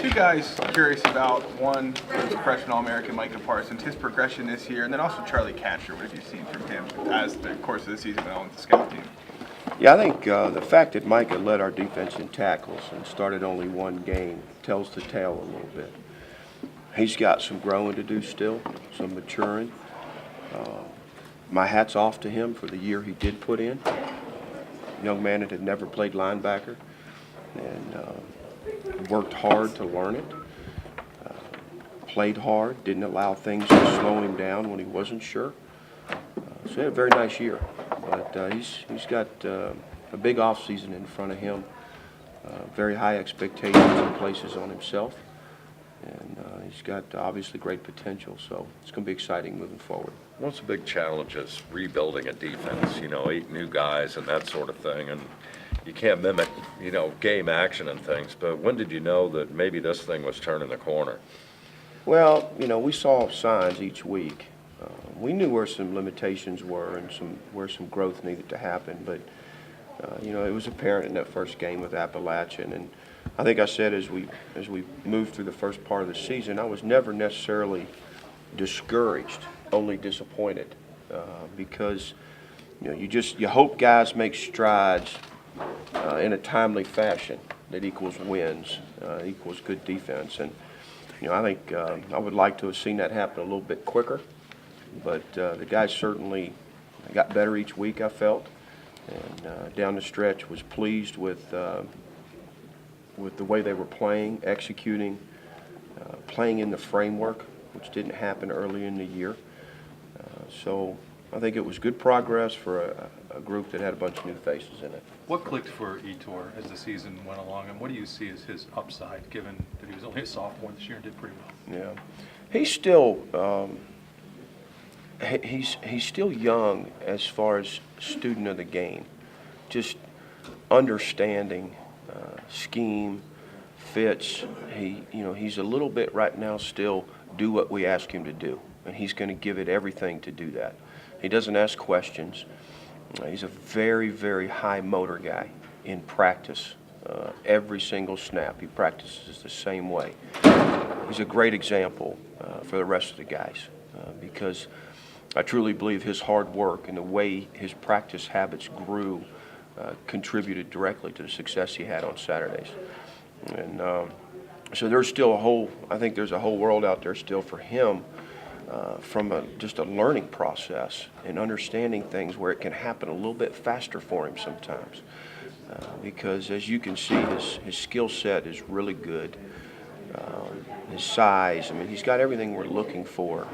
Two guys curious about, one, freshman All-American Micah Parsons, his progression this year, and then also Charlie Catcher. What have you seen from him as the course of the season went on with the scout team? Yeah, I think the fact that Micah led our defense in tackles and started only one game tells the tale a little bit. He's got some growing to do still, some maturing. My hat's off to him for the year he did put in. Young man that had never played linebacker and worked hard to learn it. Played hard, didn't allow things to slow him down when he wasn't sure. So he had a very nice year. But he's got a big offseason in front of him. Very high expectations and places on himself. And he's got obviously great potential, so it's going to be exciting moving forward. What's the big challenge is rebuilding a defense, 8 new guys and that sort of thing, and you can't mimic, game action and things, but when did you know that maybe this thing was turning the corner? Well, we saw signs each week. We knew where some limitations were and where some growth needed to happen, but it was apparent in that first game with Appalachian. And I think I said as we moved through the first part of the season, I was never necessarily discouraged, only disappointed, because you hope guys make strides in a timely fashion that equals wins, equals good defense. And I think I would like to have seen that happen a little bit quicker, but the guys certainly got better each week, I felt, and down the stretch was pleased with the way they were playing, executing, playing in the framework, which didn't happen early in the year. So I think it was good progress for a group that had a bunch of new faces in it. What clicked for Etor as the season went along, and what do you see as his upside, given that he was only a sophomore this year and did pretty well? Yeah, he's still he's still young as far as student of the game, just understanding scheme, fits. He's a little bit right now still do what we ask him to do, and he's going to give it everything to do that. He doesn't ask questions. He's a very, very high motor guy in practice. Every single snap, he practices the same way. He's a great example for the rest of the guys because I truly believe his hard work and the way his practice habits grew contributed directly to the success he had on Saturdays. And so there's still I think there's a whole world out there still for him from just a learning process and understanding things where it can happen a little bit faster for him sometimes. Because as you can see, his skill set is really good. His size, he's got everything we're looking for.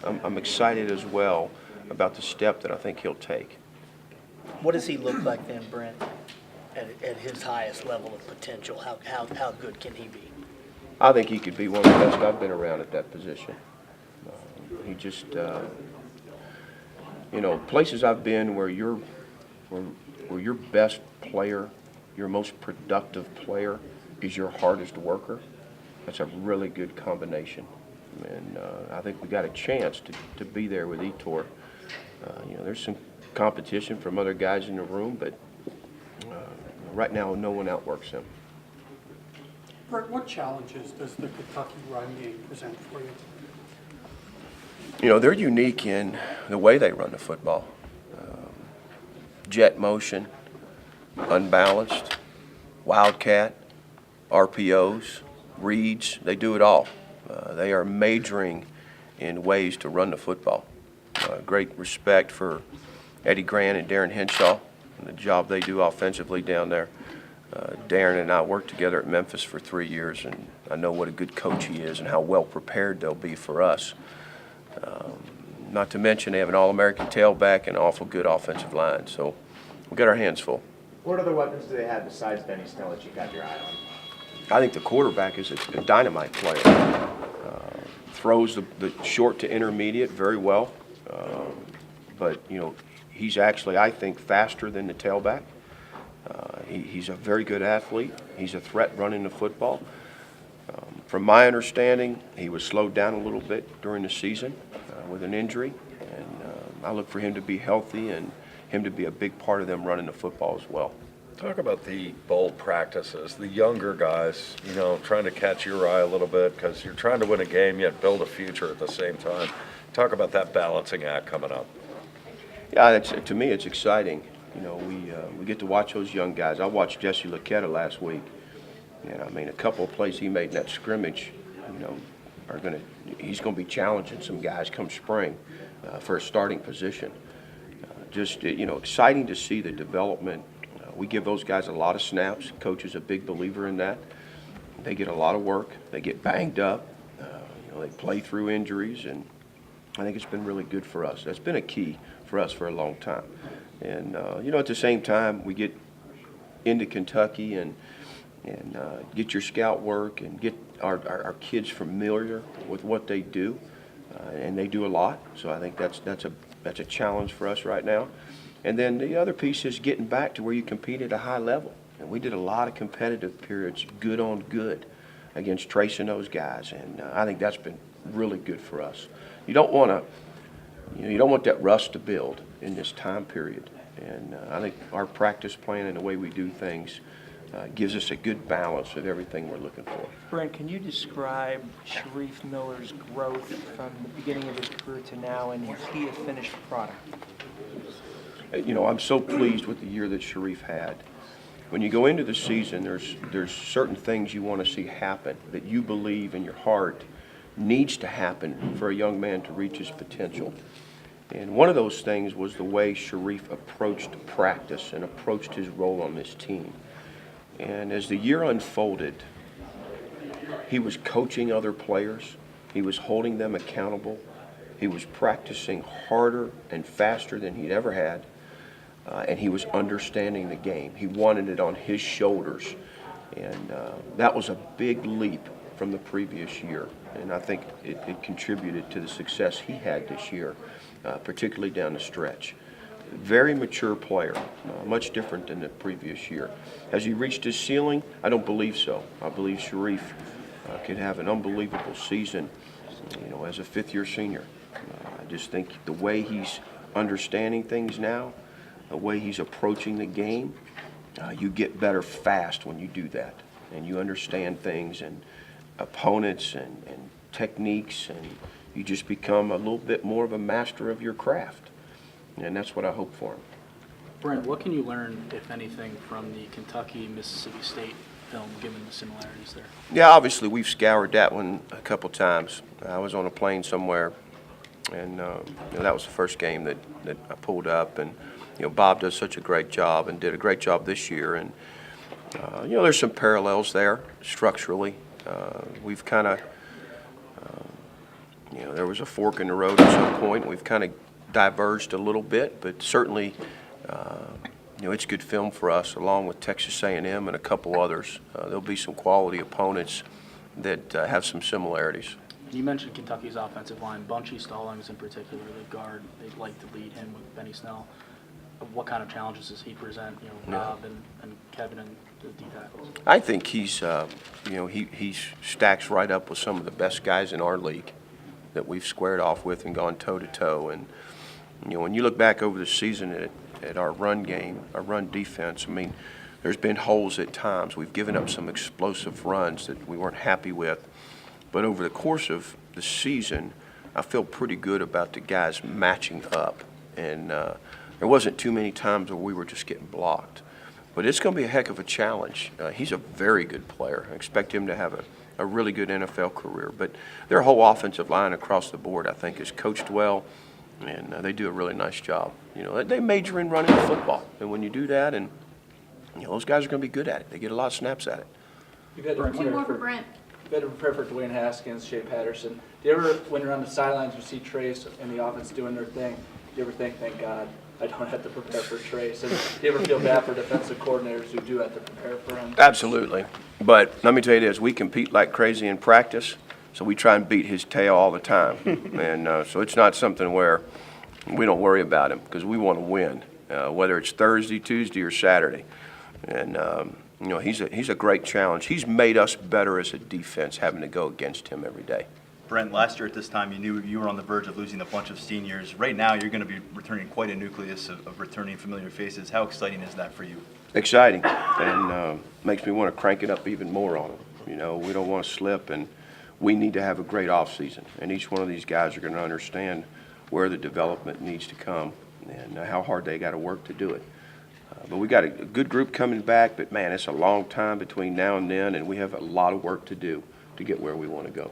I'm excited as well about the step that I think he'll take. What does he look like then, Brent, at his highest level of potential? How good can he be? I think he could be one of the best I've been around at that position. He just, places I've been where your best player, your most productive player is your hardest worker. That's a really good combination. And I think we got a chance to be there with Etor. There's some competition from other guys in the room, but right now no one outworks him. Brent, what challenges does the Kentucky run game present for you? They're unique in the way they run the football. Jet motion, unbalanced, wildcat, RPOs, reads, they do it all. They are majoring in ways to run the football. Great respect for Eddie Grant and Darren Henshaw and the job they do offensively down there. Darren and I worked together at Memphis for 3 years, and I know what a good coach he is and how well prepared they'll be for us. Not to mention they have an All-American tailback and an awful good offensive line, so we've got our hands full. What other weapons do they have besides Benny Snell that you got your eye on? I think the quarterback is a dynamite player. Throws the short to intermediate very well, but he's actually, I think, faster than the tailback. He's a very good athlete. He's a threat running the football. From my understanding, he was slowed down a little bit during the season with an injury, and I look for him to be healthy and him to be a big part of them running the football as well. Talk about the bowl practices, the younger guys, you know, trying to catch your eye a little bit because you're trying to win a game yet build a future at the same time. Talk about that balancing act coming up. Yeah, to me, it's exciting. You know, we get to watch those young guys. I watched Jesse Laquetta last week, and I mean, a couple of plays he made in that scrimmage, you know, he's gonna be challenging some guys come spring for a starting position. Just you know, exciting to see the development. We give those guys a lot of snaps. Coach is a big believer in that. They get a lot of work. They get banged up. You know, they play through injuries, and I think it's been really good for us. That's been a key for us for a long time. And you know, at the same time, we get into Kentucky and get your scout work and get our kids familiar with what they do, and they do a lot. So I think that's a challenge for us right now. And then the other piece is getting back to where you compete at a high level. And we did a lot of competitive periods, good on good, against Trace and those guys. And I think that's been really good for us. You don't want that rust to build in this time period. And I think our practice plan and the way we do things gives us a good balance of everything we're looking for. Brent, can you describe Sharif Miller's growth from the beginning of his career to now, and is he a finished product? You know, I'm so pleased with the year that Sharif had. When you go into the season, there's certain things you want to see happen that you believe in your heart needs to happen for a young man to reach his potential. And one of those things was the way Sharif approached practice and approached his role on this team. And as the year unfolded, he was coaching other players. He was holding them accountable. He was practicing harder and faster than he'd ever had. And he was understanding the game. He wanted it on his shoulders. And that was a big leap from the previous year. And I think it contributed to the success he had this year, particularly down the stretch. Very mature player, much different than the previous year. Has he reached his ceiling? I don't believe so. I believe Sharif could have an unbelievable season, you know, as a fifth-year senior. I just think the way he's understanding things now, the way he's approaching the game, you get better fast when you do that. And you understand things and opponents and techniques, and you just become a little bit more of a master of your craft. And that's what I hope for him. Brent, what can you learn, if anything, from the Kentucky-Mississippi State film, given the similarities there? Yeah, obviously we've scoured that one a couple times. I was on a plane somewhere, and you know, that was the first game that I pulled up. And you know, Bob does such a great job and did a great job this year. And you know, there's some parallels there structurally. We've kind of, you know, there was a fork in the road at some point. We've kind of diverged a little bit, but certainly, you know, it's good film for us, along with Texas A&M and a couple others. There'll be some quality opponents that have some similarities. You mentioned Kentucky's offensive line, Bunchy Stallings in particular, the guard. They'd like to lead him with Benny Snell. What kind of challenges does he present, you know, Rob and Kevin and the D-tackles? I think he's, you know, he stacks right up with some of the best guys in our league that we've squared off with and gone toe-to-toe. And you know, when you look back over the season at our run game, our run defense, I mean, there's been holes at times. We've given up some explosive runs that we weren't happy with. But over the course of the season, I feel pretty good about the guys matching up. And there wasn't too many times where we were just getting blocked. But it's going to be a heck of a challenge. He's a very good player. I expect him to have a really good NFL career. But their whole offensive line across the board, I think, is coached well. And they do a really nice job. You know, they major in running the football, and when you do that, and you know, those guys are going to be good at it. They get a lot of snaps at it. You've had to Two prepare more for for Brent. you've had to prepare for Dwayne Haskins, Shea Patterson. Do you ever, when you're on the sidelines, you see Trace and the offense doing their thing? Do you ever think, thank God, I don't have to prepare for Trace? And do you ever feel bad for defensive coordinators who do have to prepare for him? Absolutely, but let me tell you this: we compete like crazy in practice, so we try and beat his tail all the time, and so it's not something where we don't worry about him because we want to win, whether it's Thursday, Tuesday, or Saturday. And you know, he's a great challenge. He's made us better as a defense having to go against him every day. Brent, last year at this time, you knew you were on the verge of losing a bunch of seniors. Right now, you're going to be returning quite a nucleus of returning familiar faces. How exciting is that for you? Exciting, and makes me want to crank it up even more on them. You know, we don't want to slip, and we need to have a great offseason. And each one of these guys are going to understand where the development needs to come and how hard they got to work to do it. But we got a good group coming back, but man, it's a long time between now and then, and we have a lot of work to do to get where we want to go.